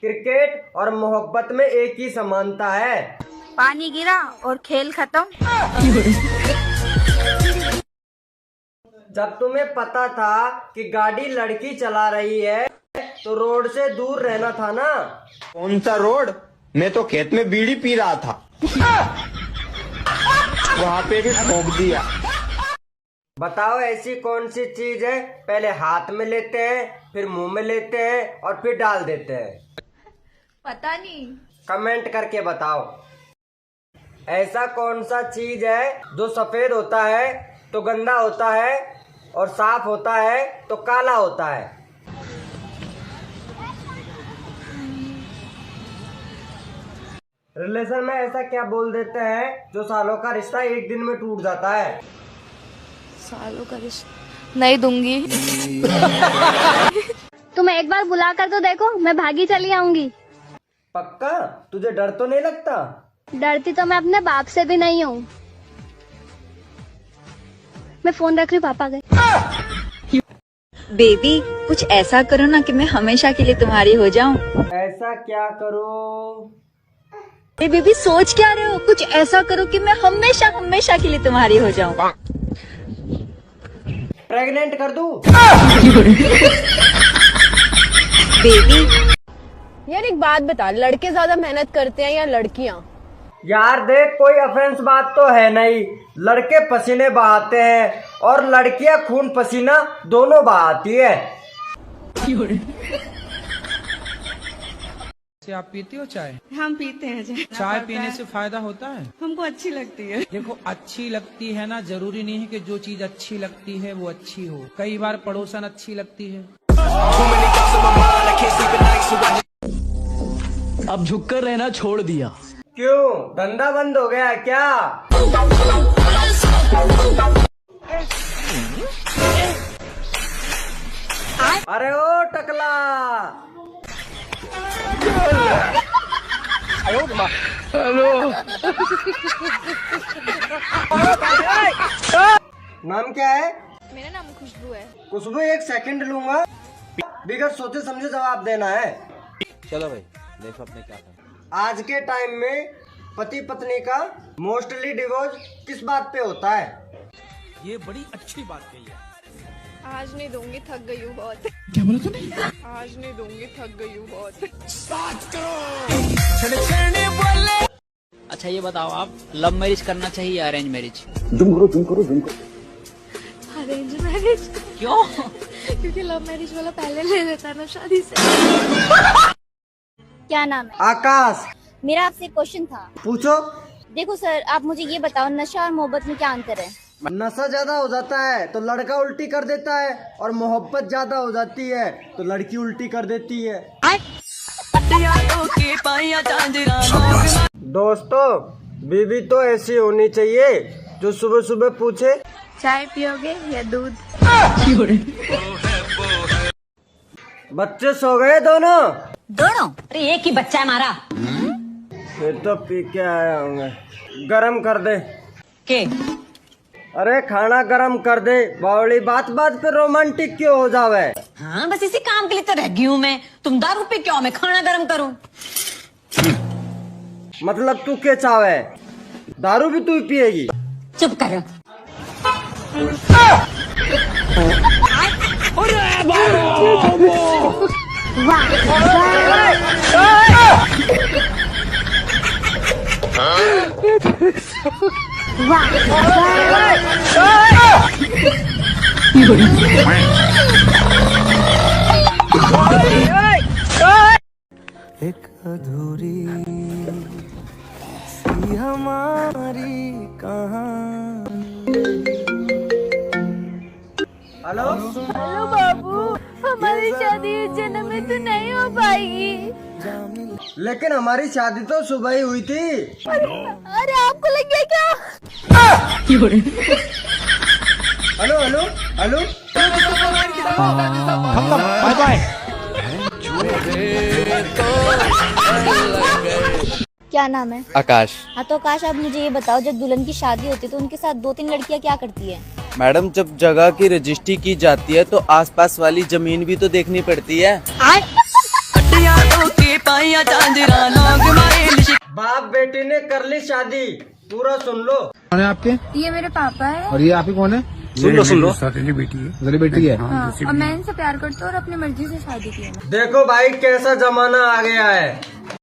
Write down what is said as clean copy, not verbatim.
Cricket और मोहब्बत में एक ही समानता है, पानी गिरा और खेल खत्म। जब तुम्हें पता था कि गाड़ी लड़की चला रही है तो रोड से दूर रहना था ना। कौन सा रोड? मैं तो खेत में बीड़ी पी रहा था। वहाँ पे भी ठोक दिया। बताओ ऐसी कौन सी चीज है पहले हाथ में लेते हैं, फिर मुंह में लेते हैं और फिर डाल देते हैं? पता नहीं। कमेंट करके बताओ। ऐसा कौन सा चीज है जो सफेद होता है तो गंदा होता है और साफ होता है तो काला होता है? रिलेशन में ऐसा क्या बोल देते हैं जो सालों का रिश्ता एक दिन में टूट जाता है? सालों का रिश्ता नहीं दूंगी। तुम एक बार बुला कर तो देखो, मैं भागी चली आऊंगी। पक्का? तुझे डर तो नहीं लगता? डरती तो मैं अपने बाप से भी नहीं हूँ। मैं फोन रख रही हूँ, पापा गए। बेबी कुछ ऐसा करो ना कि मैं हमेशा के लिए तुम्हारी हो जाऊं। ऐसा क्या करो? बेबी सोच क्या रहे हो? कुछ ऐसा करो कि मैं हमेशा हमेशा के लिए तुम्हारी हो जाऊं। प्रेग्नेंट कर दूं? बेबी यार एक बात बता, लड़के ज्यादा मेहनत करते हैं या लड़कियां? यार देख, कोई ऑफेंस बात तो है नहीं। लड़के पसीने बहाते हैं और लड़कियां खून पसीना दोनों बहाती है। आप पीती हो चाय? हम पीते हैं चाय पीने से फायदा होता है? हमको अच्छी लगती है। देखो अच्छी लगती है ना, जरूरी नहीं है कि जो चीज अच्छी लगती है वो अच्छी हो। कई बार पड़ोसन अच्छी लगती है। अब झुककर रहना छोड़ दिया। क्यों, धंधा बंद हो गया क्या? अरे ओ टकला, हेलो। नाम क्या है? मेरा नाम खुशबू है। खुशबू, एक सेकंड लूंगा। बिगड़ सोचे समझे जवाब देना है। चलो भाई देखो आपने क्या कहा। आज के टाइम में पति पत्नी का मोस्टली डिवोर्स किस बात पे होता है? ये बड़ी अच्छी बात कही है। आज नहीं दूंगी, थक गई हूँ बहुत। क्या बोला तूने? आज नहीं दूंगी, थक गई हूँ बहुत। अच्छा ये बताओ, आप लव मैरिज करना चाहिए या अरेंज मैरिज? Arrange marriage. क्यों? क्योंकि लव मैरिज वाला पहले ले लेता है ना शादी से। क्या नाम है? आकाश। मेरा आपसे एक क्वेश्चन था। पूछो। देखो सर, आप मुझे ये बताओ, नशा और मोहब्बत में क्या अंतर है? नशा ज्यादा हो जाता है तो लड़का उल्टी कर देता है और मोहब्बत ज्यादा हो जाती है तो लड़की उल्टी कर देती है। दोस्तों, बीवी तो ऐसी होनी चाहिए जो सुबह सुबह पूछे चाय पियोगे या दूध? बच्चे सो गए दोनों? दोनों? अरे एक ही बच्चा है हमारा। फिर तो पी के आया होंगे। गरम कर दे। के? अरे खाना गरम कर दे। बावली बात बात पे रोमांटिक क्यों हो जावे? हाँ बस इसी काम के लिए तो रह गई हूँ मैं। तुम दारू पे क्यों, मैं खाना गरम करूँ? मतलब तू क्या चाहे? दारू भी तू ही पिएगी? चुप कर। एक अधूरी सी हमारी कहानी। हेलो हेलो बाबू, हमारी शादी इस जन्म में तो नहीं हो पाएगी। लेकिन हमारी शादी तो सुबह ही हुई थी। अरे आपको लग गया क्या? Hello hello hello. Bye bye. क्या नाम है? आकाश। हाँ तो आकाश, आप मुझे ये बताओ, जब दुल्हन की शादी होती है तो उनके साथ 2-3 लड़कियाँ क्या करती है? मैडम जब जगह की रजिस्ट्री की जाती है तो आसपास वाली जमीन भी तो देखनी पड़ती है। बाप बेटी ने कर ली शादी, पूरा सुन लो। कौन है आपके? ये मेरे पापा है। और ये आप ही कौन है? सुन लो बेटी है, मेरी बेटी है। हाँ, और मैं इनसे प्यार करती हूँ और अपनी मर्जी से शादी की है। देखो भाई कैसा जमाना आ गया है।